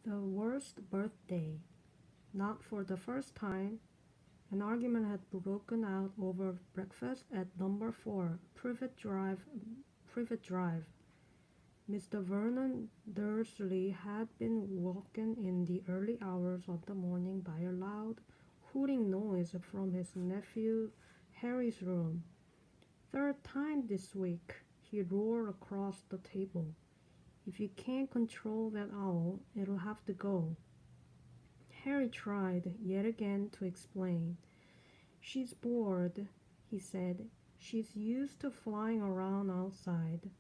The worst birthday. Not for the first time, an argument had broken out over breakfast at number 4, Privet Drive. Privet Drive. Mr. Vernon Dursley had been woken in the early hours of the morning by a loud, hooting noise from his nephew Harry's room. "Third time this week," he roared across the table. "If you can't control that owl, it'll have to go." Harry tried yet again to explain. "She's bored," he said. "She's used to flying around outside.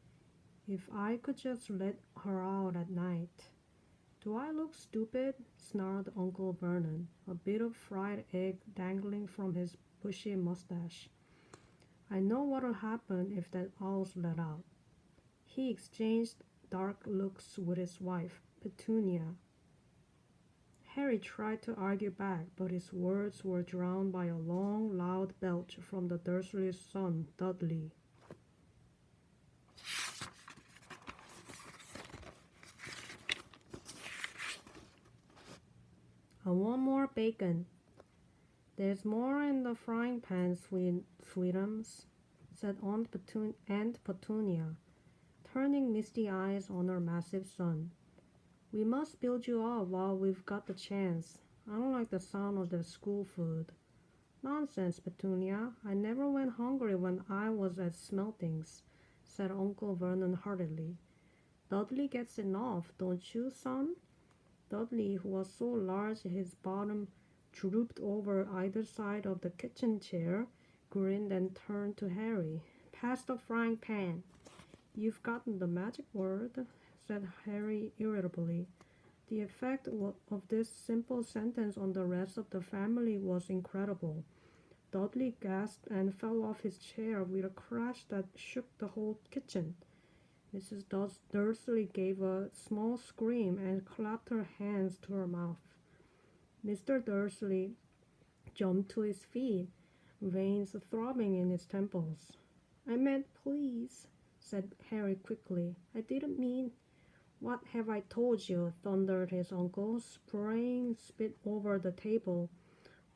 If I could just let her out at night." "Do I look stupid?" snarled Uncle Vernon, a bit of fried egg dangling from his bushy mustache. "I know what'll happen if that owl's let out." He exchanged dark looks with his wife, Petunia. Harry tried to argue back, but his words were drowned by a long, loud belch from the Dursleys' son, Dudley. "I want more bacon." "There's more in the frying pan, sweetums," said Aunt Petunia, turning misty eyes on her massive son. "We must build you up while we've got the chance. I don't like the sound of the school food." "Nonsense, Petunia. I never went hungry when I was at Smeltings," said Uncle Vernon heartily. "Dudley gets enough, don't you, son?" Dudley, who was so large his bottom drooped over either side of the kitchen chair, grinned and turned to Harry. "Pass the frying pan." "You've gotten the magic word," said Harry irritably. The effect of this simple sentence on the rest of the family was incredible. Dudley gasped and fell off his chair with a crash that shook the whole kitchen. Mrs. Dursley gave a small scream and clapped her hands to her mouth. Mr. Dursley jumped to his feet, veins throbbing in his temples. "I meant please," said Harry quickly. "I didn't mean—" "What have I told you?" thundered his uncle, spraying spit over the table.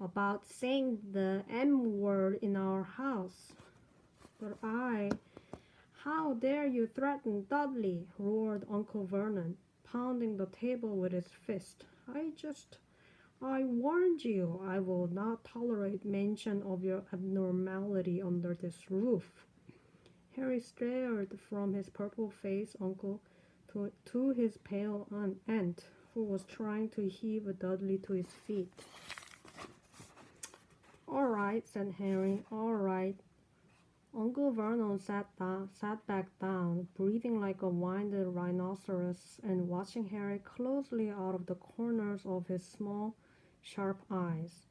"About saying the M word in our house." "But How dare you threaten Dudley?" roared Uncle Vernon, pounding the table with his fist. I warned you. I will not tolerate mention of your abnormality under this roof." Harry stared from his purple-faced uncle to his pale aunt, who was trying to heave Dudley to his feet. "All right," said Harry, "all right." Uncle Vernon sat back down, breathing like a winded rhinoceros and watching Harry closely out of the corners of his small, sharp eyes.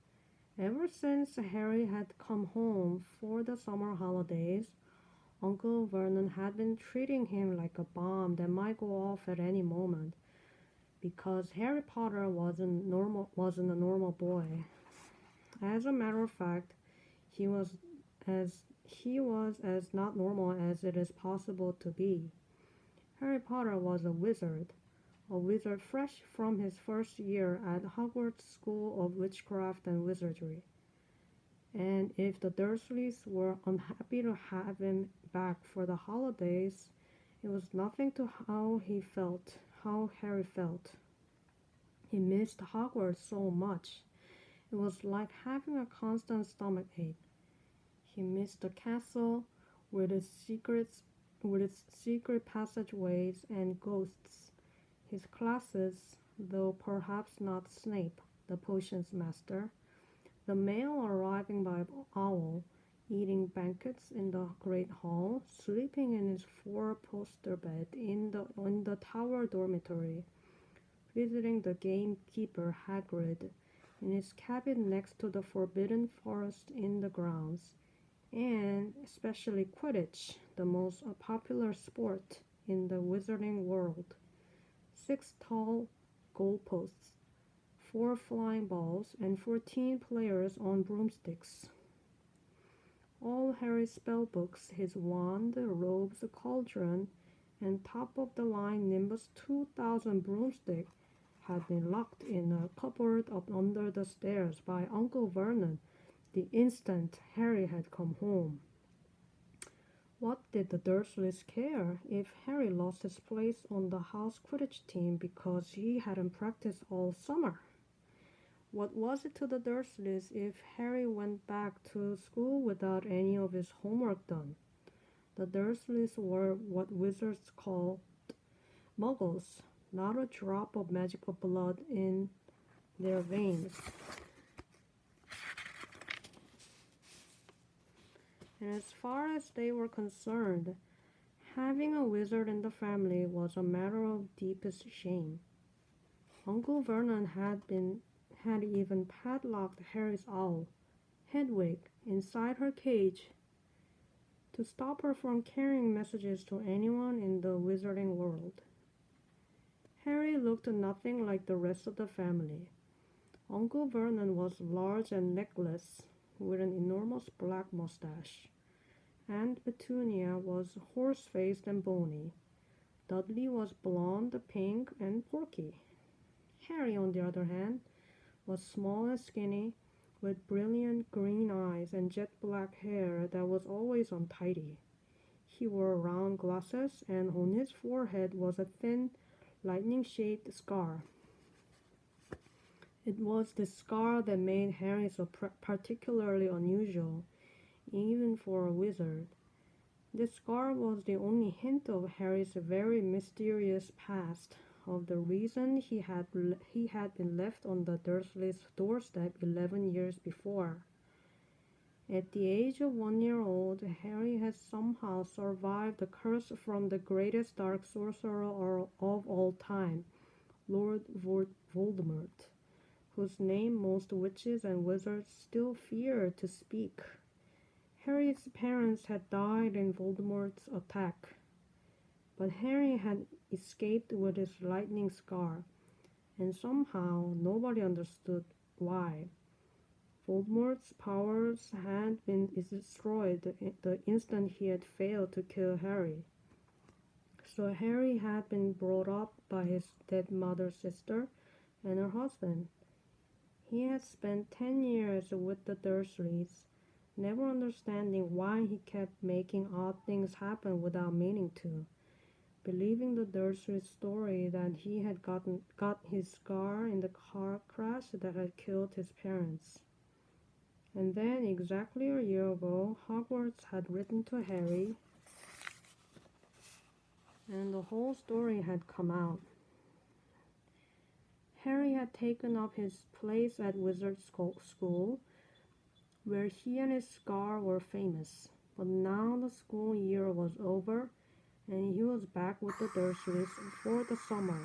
Ever since Harry had come home for the summer holidays, Uncle Vernon had been treating him like a bomb that might go off at any moment, because Harry Potter wasn't a normal boy. As a matter of fact, he was as not normal as it is possible to be. Harry Potter was a wizard fresh from his first year at Hogwarts School of Witchcraft and Wizardry. And if the Dursleys were unhappy to have him back for the holidays, it was nothing to how Harry felt. He missed Hogwarts so much. It was like having a constant stomachache. He missed the castle with its secret passageways and ghosts. His classes, though perhaps not Snape, the potions master. The mail arriving by owl, eating banquets in the great hall, sleeping in his four-poster bed in the tower dormitory, visiting the gamekeeper Hagrid in his cabin next to the forbidden forest in the grounds, and especially Quidditch, the most popular sport in the wizarding world. 6 tall goalposts, 4 flying balls, and 14 players on broomsticks. All Harry's spellbooks, his wand, robes, cauldron, and top-of-the-line Nimbus 2000 broomstick had been locked in a cupboard up under the stairs by Uncle Vernon the instant Harry had come home. What did the Dursleys care if Harry lost his place on the house Quidditch team because he hadn't practiced all summer? What was it to the Dursleys if Harry went back to school without any of his homework done? The Dursleys were what wizards call muggles, not a drop of magical blood in their veins. And as far as they were concerned, having a wizard in the family was a matter of deepest shame. Uncle Vernon had even padlocked Harry's owl, Hedwig, inside her cage to stop her from carrying messages to anyone in the wizarding world. Harry looked nothing like the rest of the family. Uncle Vernon was large and neckless, with an enormous black mustache. Aunt Petunia was horse-faced and bony. Dudley was blonde, pink, and porky. Harry, on the other hand, was small and skinny, with brilliant green eyes and jet black hair that was always untidy. He wore round glasses, and on his forehead was a thin, lightning-shaped scar. It was this scar that made Harry so particularly unusual, even for a wizard. This scar was the only hint of Harry's very mysterious past, of the reason he had been left on the Dursleys' doorstep 11 years before. At the age of 1 year old, Harry had somehow survived the curse from the greatest dark sorcerer of all time, Lord Voldemort, whose name most witches and wizards still fear to speak. Harry's parents had died in Voldemort's attack, but Harry had escaped with his lightning scar, and somehow nobody understood why. Voldemort's powers had been destroyed the instant he had failed to kill Harry. So Harry had been brought up by his dead mother's sister and her husband. He had spent 10 years with the Dursleys, never understanding why he kept making odd things happen without meaning to, believing the Dursleys' story that he had got his scar in the car crash that had killed his parents. And then, exactly a year ago, Hogwarts had written to Harry, and the whole story had come out. Harry had taken up his place at Wizard School, where he and his scar were famous. But now the school year was over, and he was back with the Dursleys for the summer.